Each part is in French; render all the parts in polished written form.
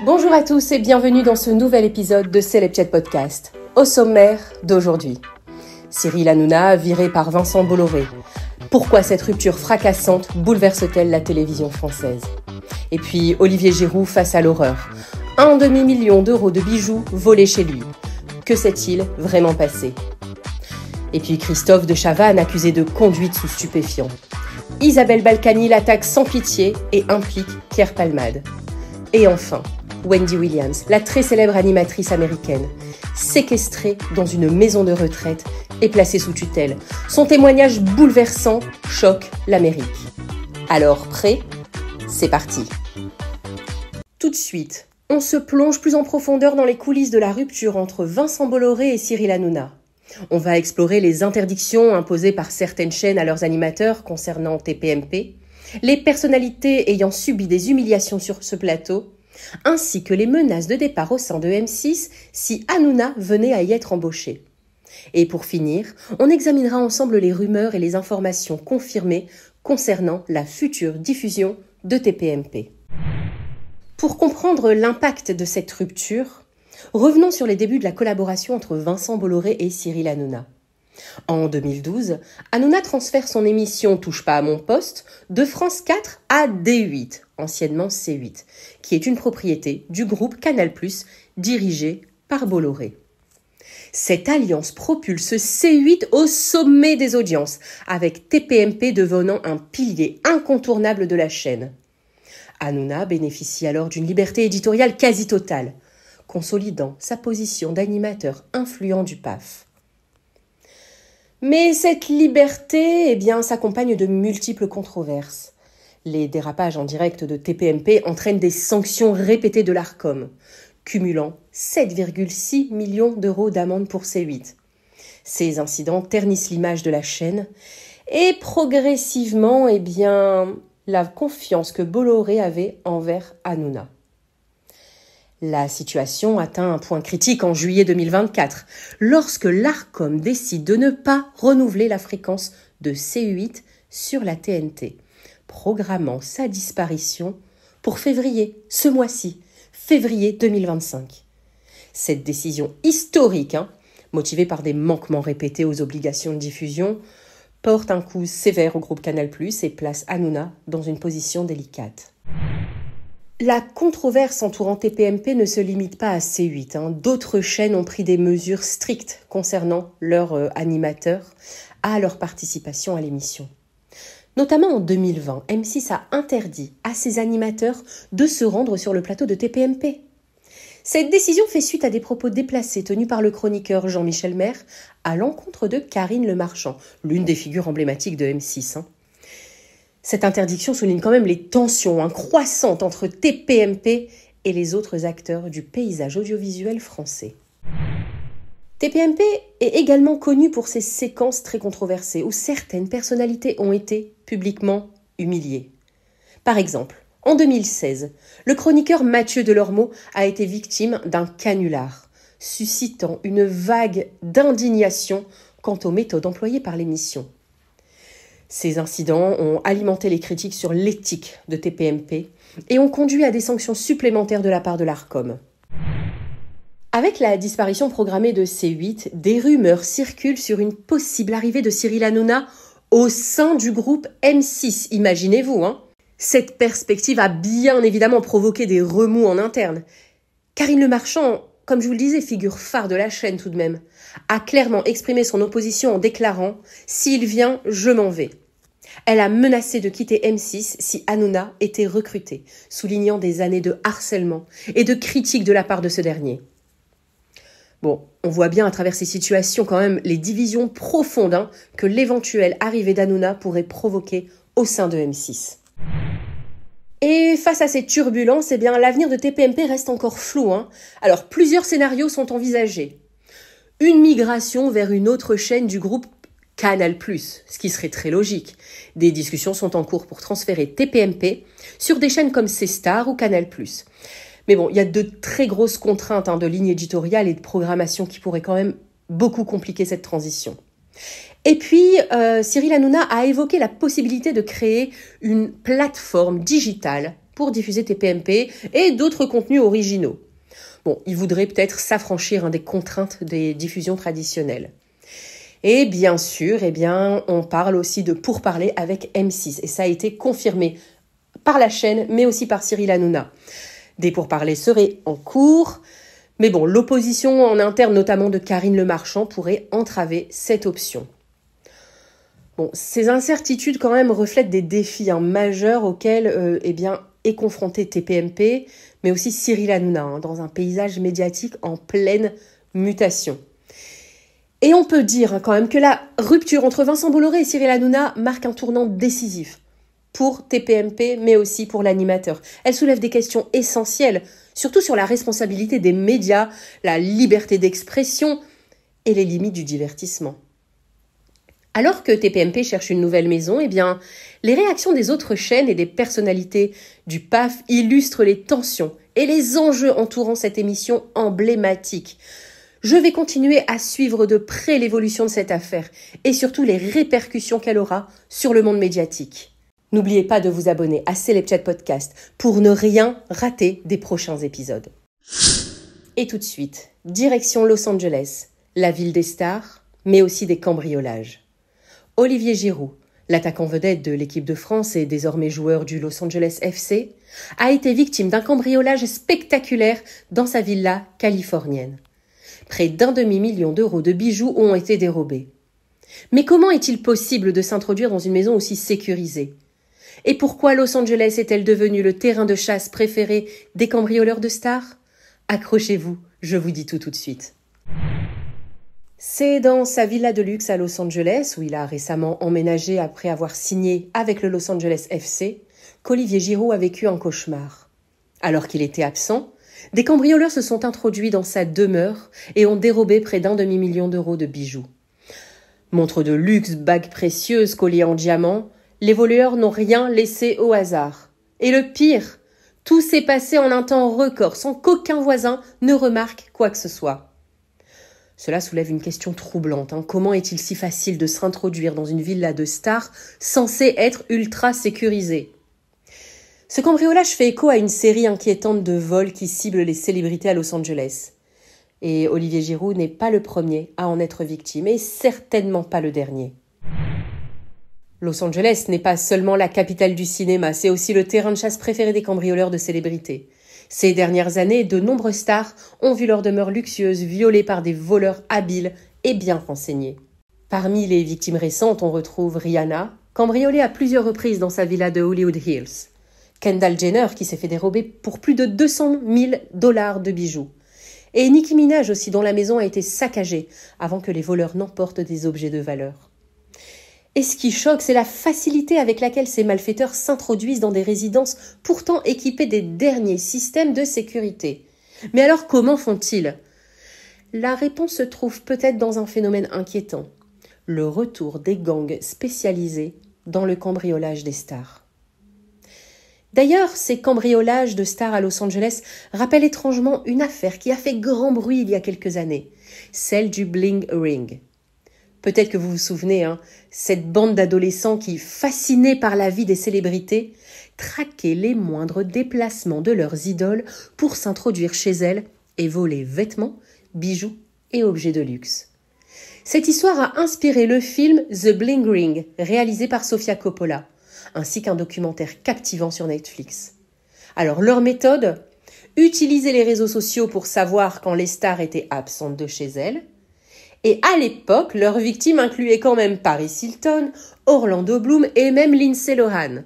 Bonjour à tous et bienvenue dans ce nouvel épisode de Celeb Chat Podcast. Au sommaire d'aujourd'hui, Cyril Hanouna viré par Vincent Bolloré. Pourquoi cette rupture fracassante bouleverse-t-elle la télévision française? Et puis Olivier Giroud face à l'horreur. 1,5 million d'euros de bijoux volés chez lui. Que s'est-il vraiment passé? Et puis Christophe de Chavannes accusé de conduite sous stupéfiants. Isabelle Balkany l'attaque sans pitié et implique Pierre Palmade. Et enfin, Wendy Williams, la très célèbre animatrice américaine, séquestrée dans une maison de retraite et placée sous tutelle. Son témoignage bouleversant choque l'Amérique. Alors, prêt? C'est parti. Tout de suite, on se plonge plus en profondeur dans les coulisses de la rupture entre Vincent Bolloré et Cyril Hanouna. On va explorer les interdictions imposées par certaines chaînes à leurs animateurs concernant TPMP, les personnalités ayant subi des humiliations sur ce plateau, ainsi que les menaces de départ au sein de M6 si Hanouna venait à y être embauché. Et pour finir, on examinera ensemble les rumeurs et les informations confirmées concernant la future diffusion de TPMP. Pour comprendre l'impact de cette rupture, revenons sur les débuts de la collaboration entre Vincent Bolloré et Cyril Hanouna. En 2012, Hanouna transfère son émission Touche pas à mon poste de France 4 à D8, anciennement C8, qui est une propriété du groupe Canal+, dirigé par Bolloré. Cette alliance propulse C8 au sommet des audiences, avec TPMP devenant un pilier incontournable de la chaîne. Hanouna bénéficie alors d'une liberté éditoriale quasi totale, consolidant sa position d'animateur influent du PAF. Mais cette liberté, s'accompagne de multiples controverses. Les dérapages en direct de TPMP entraînent des sanctions répétées de l'Arcom, cumulant 7,6 millions d'euros d'amende pour C8. Ces incidents ternissent l'image de la chaîne et progressivement, la confiance que Bolloré avait envers Hanouna. La situation atteint un point critique en juillet 2024, lorsque l'Arcom décide de ne pas renouveler la fréquence de C8 sur la TNT, programmant sa disparition pour février, ce mois-ci, février 2025. Cette décision historique, motivée par des manquements répétés aux obligations de diffusion, porte un coup sévère au groupe Canal+ et place Hanouna dans une position délicate. La controverse entourant TPMP ne se limite pas à C8. D'autres chaînes ont pris des mesures strictes concernant leurs animateurs à leur participation à l'émission. Notamment en 2020, M6 a interdit à ses animateurs de se rendre sur le plateau de TPMP. Cette décision fait suite à des propos déplacés tenus par le chroniqueur Jean-Michel Maire à l'encontre de Karine Le Marchand, l'une des figures emblématiques de M6. Cette interdiction souligne quand même les tensions croissantes entre TPMP et les autres acteurs du paysage audiovisuel français. TPMP est également connu pour ses séquences très controversées où certaines personnalités ont été publiquement humiliées. Par exemple, en 2016, le chroniqueur Mathieu Delormeau a été victime d'un canular, suscitant une vague d'indignation quant aux méthodes employées par l'émission. Ces incidents ont alimenté les critiques sur l'éthique de TPMP et ont conduit à des sanctions supplémentaires de la part de l'Arcom. Avec la disparition programmée de C8, des rumeurs circulent sur une possible arrivée de Cyril Hanouna au sein du groupe M6, imaginez-vous. Cette perspective a bien évidemment provoqué des remous en interne. Karine Le Marchand, comme je vous le disais, figure phare de la chaîne tout de même, a clairement exprimé son opposition en déclarant « S'il vient, je m'en vais ». Elle a menacé de quitter M6 si Hanouna était recruté, soulignant des années de harcèlement et de critiques de la part de ce dernier. Bon, on voit bien à travers ces situations quand même les divisions profondes que l'éventuelle arrivée d'Hanouna pourrait provoquer au sein de M6. Et face à ces turbulences, l'avenir de TPMP reste encore flou. Alors, plusieurs scénarios sont envisagés. Une migration vers une autre chaîne du groupe Canal+, ce qui serait très logique. Des discussions sont en cours pour transférer TPMP sur des chaînes comme C-Star ou Canal+. Mais bon, il y a de très grosses contraintes de ligne éditoriale et de programmation qui pourraient quand même beaucoup compliquer cette transition. Et puis, Cyril Hanouna a évoqué la possibilité de créer une plateforme digitale pour diffuser TPMP et d'autres contenus originaux. Bon, ils voudraient peut-être s'affranchir des contraintes des diffusions traditionnelles. Et bien sûr, on parle aussi de pourparlers avec M6. Et ça a été confirmé par la chaîne, mais aussi par Cyril Hanouna. Des pourparlers seraient en cours. Mais bon, l'opposition en interne, notamment de Karine Le Marchand, pourrait entraver cette option. Bon, ces incertitudes quand même reflètent des défis majeurs auxquels est confronté TPMP, mais aussi Cyril Hanouna, dans un paysage médiatique en pleine mutation. Et on peut dire quand même que la rupture entre Vincent Bolloré et Cyril Hanouna marque un tournant décisif pour TPMP, mais aussi pour l'animateur. Elle soulève des questions essentielles, surtout sur la responsabilité des médias, la liberté d'expression et les limites du divertissement. Alors que TPMP cherche une nouvelle maison, les réactions des autres chaînes et des personnalités du PAF illustrent les tensions et les enjeux entourant cette émission emblématique. Je vais continuer à suivre de près l'évolution de cette affaire et surtout les répercussions qu'elle aura sur le monde médiatique. N'oubliez pas de vous abonner à Celeb Chat Podcast pour ne rien rater des prochains épisodes. Et tout de suite, direction Los Angeles, la ville des stars, mais aussi des cambriolages. Olivier Giroud, l'attaquant vedette de l'équipe de France et désormais joueur du Los Angeles FC, a été victime d'un cambriolage spectaculaire dans sa villa californienne. Près d'1 demi-million d'euros de bijoux ont été dérobés. Mais comment est-il possible de s'introduire dans une maison aussi sécurisée ? Et pourquoi Los Angeles est-elle devenue le terrain de chasse préféré des cambrioleurs de stars ? Accrochez-vous, je vous dis tout de suite. C'est dans sa villa de luxe à Los Angeles, où il a récemment emménagé après avoir signé avec le Los Angeles FC, qu'Olivier Giroud a vécu un cauchemar. Alors qu'il était absent, des cambrioleurs se sont introduits dans sa demeure et ont dérobé près d'1 demi-million d'euros de bijoux. Montres de luxe, bagues précieuses, colliers en diamant, les voleurs n'ont rien laissé au hasard. Et le pire, tout s'est passé en un temps record, sans qu'aucun voisin ne remarque quoi que ce soit. Cela soulève une question troublante. Comment est-il si facile de s'introduire dans une villa de stars censée être ultra sécurisée ? Ce cambriolage fait écho à une série inquiétante de vols qui ciblent les célébrités à Los Angeles. Et Olivier Giroud n'est pas le premier à en être victime, et certainement pas le dernier. Los Angeles n'est pas seulement la capitale du cinéma, c'est aussi le terrain de chasse préféré des cambrioleurs de célébrités. Ces dernières années, de nombreuses stars ont vu leur demeure luxueuse violée par des voleurs habiles et bien renseignés. Parmi les victimes récentes, on retrouve Rihanna, cambriolée à plusieurs reprises dans sa villa de Hollywood Hills. Kendall Jenner, qui s'est fait dérober pour plus de 200 000 $ de bijoux. Et Nicki Minaj aussi, dont la maison a été saccagée avant que les voleurs n'emportent des objets de valeur. Et ce qui choque, c'est la facilité avec laquelle ces malfaiteurs s'introduisent dans des résidences pourtant équipées des derniers systèmes de sécurité. Mais alors comment font-ils ? La réponse se trouve peut-être dans un phénomène inquiétant, le retour des gangs spécialisés dans le cambriolage des stars. D'ailleurs, ces cambriolages de stars à Los Angeles rappellent étrangement une affaire qui a fait grand bruit il y a quelques années, celle du Bling Ring. Peut-être que vous vous souvenez, cette bande d'adolescents qui, fascinés par la vie des célébrités, traquaient les moindres déplacements de leurs idoles pour s'introduire chez elles et voler vêtements, bijoux et objets de luxe. Cette histoire a inspiré le film The Bling Ring, réalisé par Sofia Coppola, ainsi qu'un documentaire captivant sur Netflix. Alors, leur méthode ? Utiliser les réseaux sociaux pour savoir quand les stars étaient absentes de chez elles. Et à l'époque, leurs victimes incluaient quand même Paris Hilton, Orlando Bloom et même Lindsay Lohan.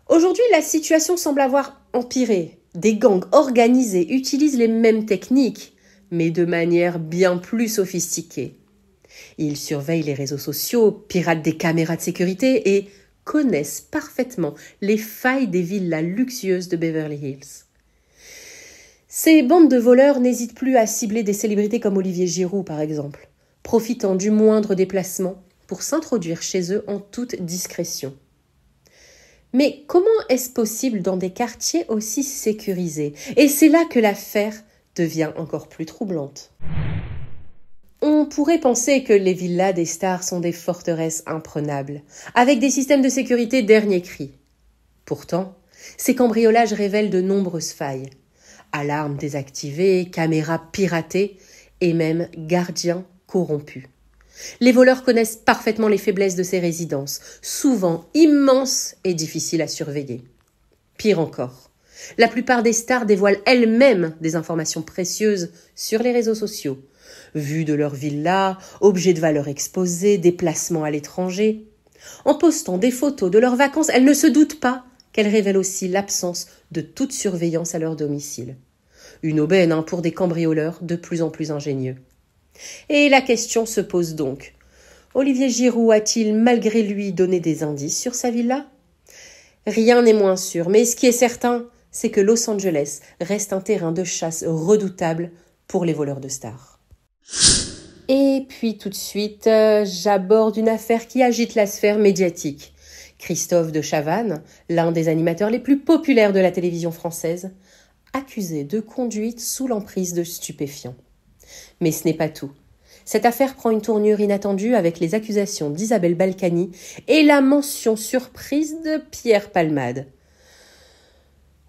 Aujourd'hui, la situation semble avoir empiré. Des gangs organisés utilisent les mêmes techniques, mais de manière bien plus sophistiquée. Ils surveillent les réseaux sociaux, piratent des caméras de sécurité et connaissent parfaitement les failles des villas luxueuses de Beverly Hills. Ces bandes de voleurs n'hésitent plus à cibler des célébrités comme Olivier Giroud, par exemple, profitant du moindre déplacement pour s'introduire chez eux en toute discrétion. Mais comment est-ce possible dans des quartiers aussi sécurisés ? Et c'est là que l'affaire devient encore plus troublante. On pourrait penser que les villas des stars sont des forteresses imprenables, avec des systèmes de sécurité dernier cri. Pourtant, Ces cambriolages révèlent de nombreuses failles. Alarmes désactivées, caméras piratées et même gardiens corrompus. Les voleurs connaissent parfaitement les faiblesses de ces résidences, souvent immenses et difficiles à surveiller. Pire encore, la plupart des stars dévoilent elles-mêmes des informations précieuses sur les réseaux sociaux. Vues de leur villa, objets de valeur exposés, déplacements à l'étranger. En postant des photos de leurs vacances, elles ne se doutent pas qu'elles révèlent aussi l'absence de toute surveillance à leur domicile. Une aubaine pour des cambrioleurs de plus en plus ingénieux. Et la question se pose donc. Olivier Giroud a-t-il malgré lui donné des indices sur sa villa ? Rien n'est moins sûr, mais ce qui est certain, c'est que Los Angeles reste un terrain de chasse redoutable pour les voleurs de stars. Et puis tout de suite, j'aborde une affaire qui agite la sphère médiatique. Christophe de Chavannes, l'un des animateurs les plus populaires de la télévision française, accusé de conduite sous l'emprise de stupéfiants. Mais ce n'est pas tout. Cette affaire prend une tournure inattendue avec les accusations d'Isabelle Balkany et la mention surprise de Pierre Palmade.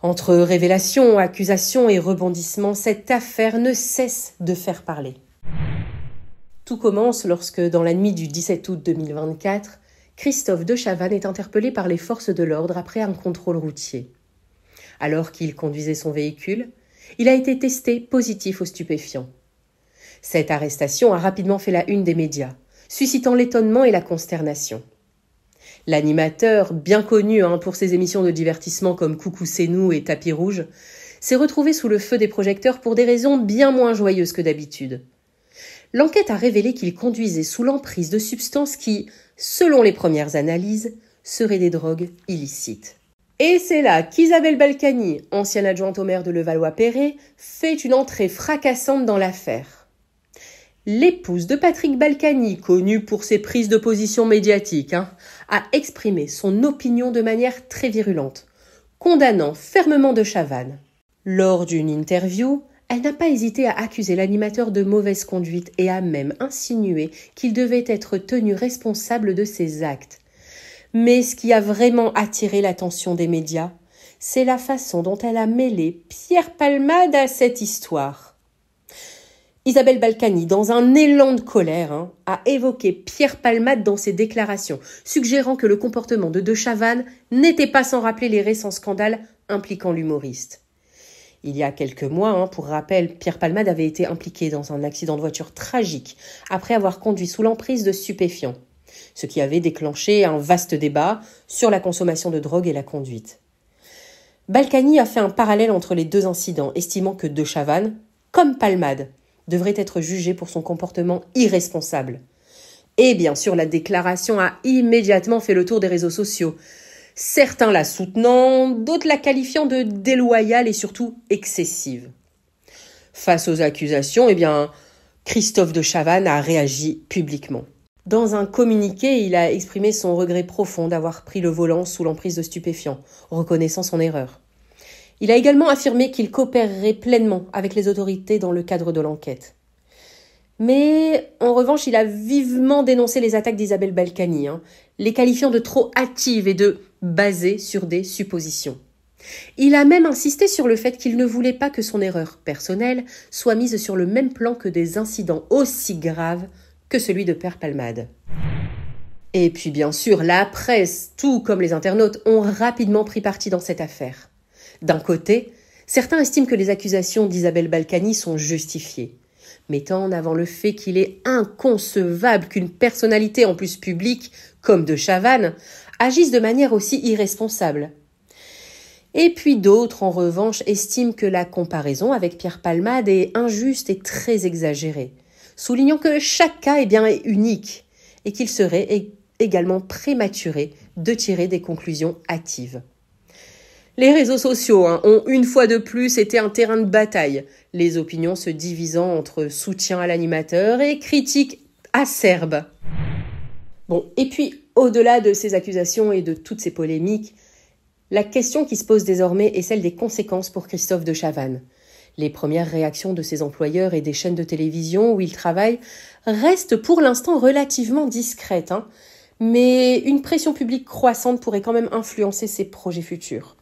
Entre révélations, accusations et rebondissements, cette affaire ne cesse de faire parler. Tout commence lorsque, dans la nuit du 17 août 2024, Christophe de Chavannes est interpellé par les forces de l'ordre après un contrôle routier. Alors qu'il conduisait son véhicule, il a été testé positif aux stupéfiants. Cette arrestation a rapidement fait la une des médias, suscitant l'étonnement et la consternation. L'animateur, bien connu pour ses émissions de divertissement comme Coucou c'est nous et Tapis rouge, s'est retrouvé sous le feu des projecteurs pour des raisons bien moins joyeuses que d'habitude. L'enquête a révélé qu'il conduisait sous l'emprise de substances qui, selon les premières analyses, seraient des drogues illicites. Et c'est là qu'Isabelle Balkany, ancienne adjointe au maire de Levallois-Perret, fait une entrée fracassante dans l'affaire. L'épouse de Patrick Balkany, connue pour ses prises de position médiatiques, a exprimé son opinion de manière très virulente, condamnant fermement de Chavannes. Lors d'une interview, elle n'a pas hésité à accuser l'animateur de mauvaise conduite et a même insinué qu'il devait être tenu responsable de ses actes. Mais ce qui a vraiment attiré l'attention des médias, c'est la façon dont elle a mêlé Pierre Palmade à cette histoire. Isabelle Balkany, dans un élan de colère, a évoqué Pierre Palmade dans ses déclarations, suggérant que le comportement de Chavannes n'était pas sans rappeler les récents scandales impliquant l'humoriste. Il y a quelques mois, pour rappel, Pierre Palmade avait été impliqué dans un accident de voiture tragique après avoir conduit sous l'emprise de stupéfiants, ce qui avait déclenché un vaste débat sur la consommation de drogue et la conduite. Balkany a fait un parallèle entre les deux incidents, estimant que de Chavannes, comme Palmade, devrait être jugé pour son comportement irresponsable. Et bien sûr, la déclaration a immédiatement fait le tour des réseaux sociaux. Certains la soutenant, d'autres la qualifiant de déloyale et surtout excessive. Face aux accusations, Christophe de Chavannes a réagi publiquement. Dans un communiqué, il a exprimé son regret profond d'avoir pris le volant sous l'emprise de stupéfiants, reconnaissant son erreur. Il a également affirmé qu'il coopérerait pleinement avec les autorités dans le cadre de l'enquête. Mais, en revanche, il a vivement dénoncé les attaques d'Isabelle Balkany, les qualifiant de trop hâtives et de basées sur des suppositions. Il a même insisté sur le fait qu'il ne voulait pas que son erreur personnelle soit mise sur le même plan que des incidents aussi graves que celui de Pierre Palmade. Et puis bien sûr, la presse, tout comme les internautes, ont rapidement pris parti dans cette affaire. D'un côté, certains estiment que les accusations d'Isabelle Balkany sont justifiées, mettant en avant le fait qu'il est inconcevable qu'une personnalité en plus publique, comme de Chavannes, agisse de manière aussi irresponsable. Et puis d'autres, en revanche, estiment que la comparaison avec Pierre Palmade est injuste et très exagérée, soulignant que chaque cas est unique et qu'il serait également prématuré de tirer des conclusions hâtives. Les réseaux sociaux ont une fois de plus été un terrain de bataille, les opinions se divisant entre soutien à l'animateur et critiques acerbes. Et puis, au-delà de ces accusations et de toutes ces polémiques, la question qui se pose désormais est celle des conséquences pour Christophe de Chavannes. Les premières réactions de ses employeurs et des chaînes de télévision où il travaille restent pour l'instant relativement discrètes, mais une pression publique croissante pourrait quand même influencer ses projets futurs.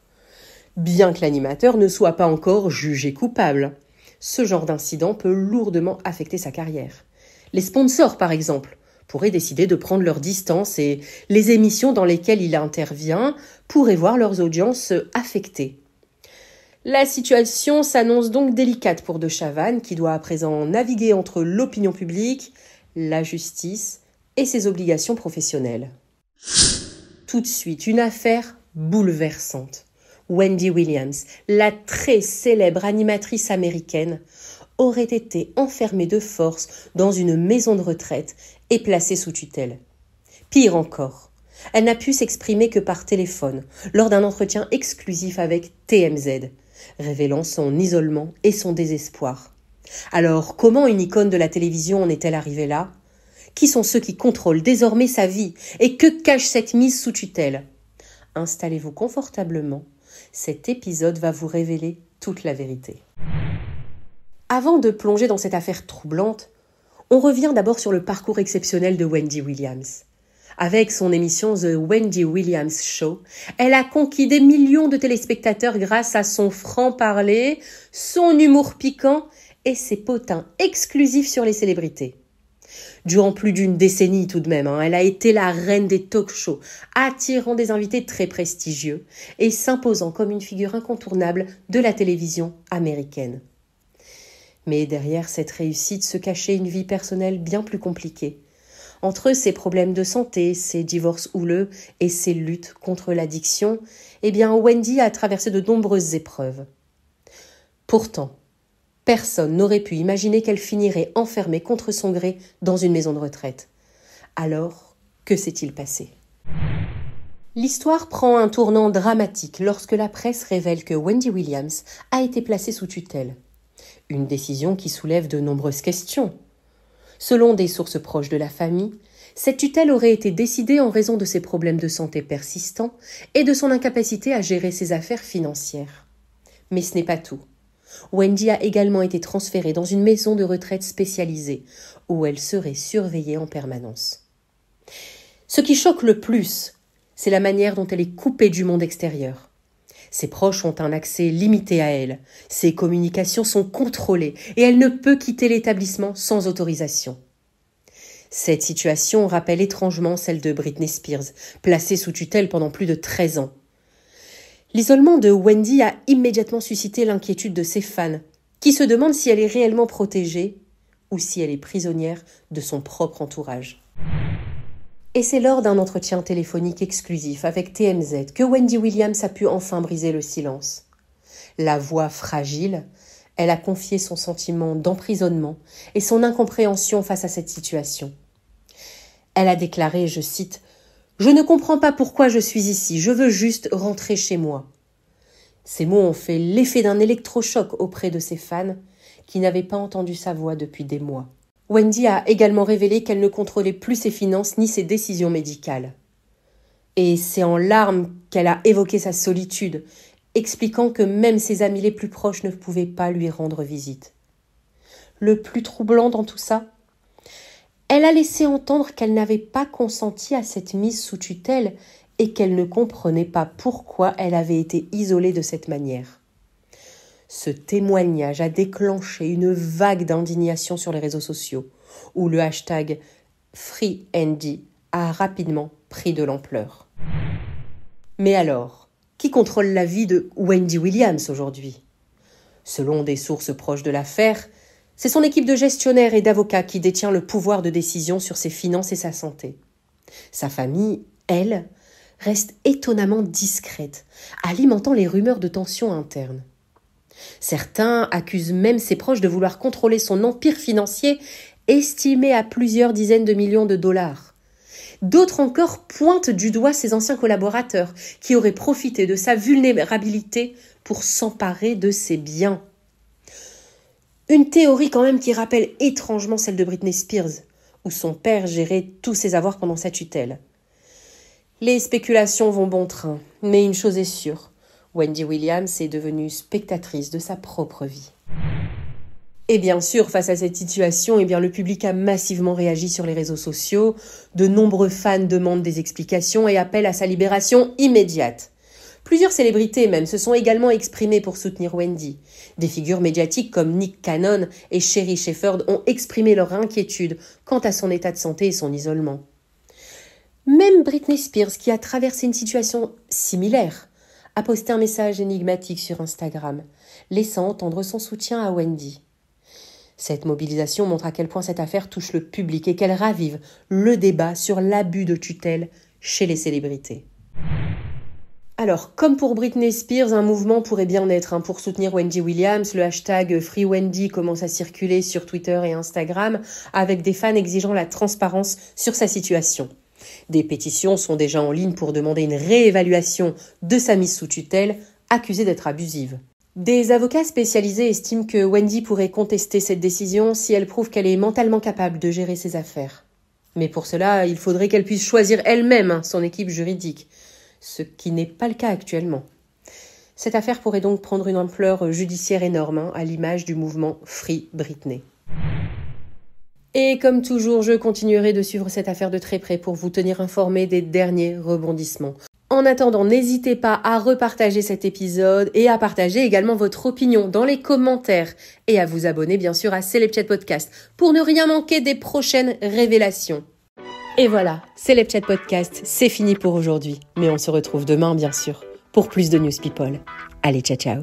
bien que l'animateur ne soit pas encore jugé coupable. Ce genre d'incident peut lourdement affecter sa carrière. Les sponsors, par exemple, pourraient décider de prendre leur distance et les émissions dans lesquelles il intervient pourraient voir leurs audiences affectées. La situation s'annonce donc délicate pour De Chavannes, qui doit à présent naviguer entre l'opinion publique, la justice et ses obligations professionnelles. Tout de suite, une affaire bouleversante. Wendy Williams, la très célèbre animatrice américaine, aurait été enfermée de force dans une maison de retraite et placée sous tutelle. Pire encore, elle n'a pu s'exprimer que par téléphone lors d'un entretien exclusif avec TMZ, révélant son isolement et son désespoir. Alors, comment une icône de la télévision en est-elle arrivée là ? Qui sont ceux qui contrôlent désormais sa vie ? Et que cache cette mise sous tutelle ? Installez-vous confortablement, cet épisode va vous révéler toute la vérité. Avant de plonger dans cette affaire troublante, on revient d'abord sur le parcours exceptionnel de Wendy Williams. Avec son émission The Wendy Williams Show, elle a conquis des millions de téléspectateurs grâce à son franc-parler, son humour piquant et ses potins exclusifs sur les célébrités. Durant plus d'une décennie tout de même, elle a été la reine des talk-shows, attirant des invités très prestigieux et s'imposant comme une figure incontournable de la télévision américaine. Mais derrière cette réussite se cachait une vie personnelle bien plus compliquée. Entre ses problèmes de santé, ses divorces houleux et ses luttes contre l'addiction, Wendy a traversé de nombreuses épreuves. Pourtant, personne n'aurait pu imaginer qu'elle finirait enfermée contre son gré dans une maison de retraite. Alors, que s'est-il passé ? L'histoire prend un tournant dramatique lorsque la presse révèle que Wendy Williams a été placée sous tutelle. Une décision qui soulève de nombreuses questions. Selon des sources proches de la famille, cette tutelle aurait été décidée en raison de ses problèmes de santé persistants et de son incapacité à gérer ses affaires financières. Mais ce n'est pas tout. Wendy a également été transférée dans une maison de retraite spécialisée, où elle serait surveillée en permanence. Ce qui choque le plus, c'est la manière dont elle est coupée du monde extérieur. Ses proches ont un accès limité à elle, ses communications sont contrôlées et elle ne peut quitter l'établissement sans autorisation. Cette situation rappelle étrangement celle de Britney Spears, placée sous tutelle pendant plus de 13 ans. L'isolement de Wendy a immédiatement suscité l'inquiétude de ses fans, qui se demandent si elle est réellement protégée ou si elle est prisonnière de son propre entourage. Et c'est lors d'un entretien téléphonique exclusif avec TMZ que Wendy Williams a pu enfin briser le silence. La voix fragile, elle a confié son sentiment d'emprisonnement et son incompréhension face à cette situation. Elle a déclaré, je cite, « Je ne comprends pas pourquoi je suis ici, je veux juste rentrer chez moi. » Ces mots ont fait l'effet d'un électrochoc auprès de ses fans qui n'avaient pas entendu sa voix depuis des mois. Wendy a également révélé qu'elle ne contrôlait plus ses finances ni ses décisions médicales. Et c'est en larmes qu'elle a évoqué sa solitude, expliquant que même ses amis les plus proches ne pouvaient pas lui rendre visite. Le plus troublant dans tout ça, elle a laissé entendre qu'elle n'avait pas consenti à cette mise sous tutelle et qu'elle ne comprenait pas pourquoi elle avait été isolée de cette manière. Ce témoignage a déclenché une vague d'indignation sur les réseaux sociaux, où le hashtag FreeWendy a rapidement pris de l'ampleur. Mais alors, qui contrôle la vie de Wendy Williams aujourd'hui ? Selon des sources proches de l'affaire, c'est son équipe de gestionnaires et d'avocats qui détient le pouvoir de décision sur ses finances et sa santé. Sa famille, elle, reste étonnamment discrète, alimentant les rumeurs de tensions internes. Certains accusent même ses proches de vouloir contrôler son empire financier, estimé à plusieurs dizaines de millions de dollars. D'autres encore pointent du doigt ses anciens collaborateurs qui auraient profité de sa vulnérabilité pour s'emparer de ses biens. Une théorie quand même qui rappelle étrangement celle de Britney Spears, où son père gérait tous ses avoirs pendant sa tutelle. Les spéculations vont bon train, mais une chose est sûre, Wendy Williams est devenue spectatrice de sa propre vie. Et bien sûr, face à cette situation, le public a massivement réagi sur les réseaux sociaux. De nombreux fans demandent des explications et appellent à sa libération immédiate. Plusieurs célébrités même se sont également exprimées pour soutenir Wendy. Des figures médiatiques comme Nick Cannon et Sherry Shepherd ont exprimé leur inquiétude quant à son état de santé et son isolement. Même Britney Spears, qui a traversé une situation similaire, a posté un message énigmatique sur Instagram, laissant entendre son soutien à Wendy. Cette mobilisation montre à quel point cette affaire touche le public et qu'elle ravive le débat sur l'abus de tutelle chez les célébrités. Alors, comme pour Britney Spears, un mouvement pourrait bien naître pour soutenir Wendy Williams. Le hashtag FreeWendy commence à circuler sur Twitter et Instagram avec des fans exigeant la transparence sur sa situation. Des pétitions sont déjà en ligne pour demander une réévaluation de sa mise sous tutelle, accusée d'être abusive. Des avocats spécialisés estiment que Wendy pourrait contester cette décision si elle prouve qu'elle est mentalement capable de gérer ses affaires. Mais pour cela, il faudrait qu'elle puisse choisir elle-même son équipe juridique, ce qui n'est pas le cas actuellement. Cette affaire pourrait donc prendre une ampleur judiciaire énorme, à l'image du mouvement Free Britney. Et comme toujours, je continuerai de suivre cette affaire de très près pour vous tenir informé des derniers rebondissements. En attendant, n'hésitez pas à repartager cet épisode et à partager également votre opinion dans les commentaires et à vous abonner bien sûr à Celebchat Podcast pour ne rien manquer des prochaines révélations. Et voilà, Celebchat Podcast, c'est fini pour aujourd'hui. Mais on se retrouve demain, bien sûr, pour plus de News People. Allez, ciao ciao.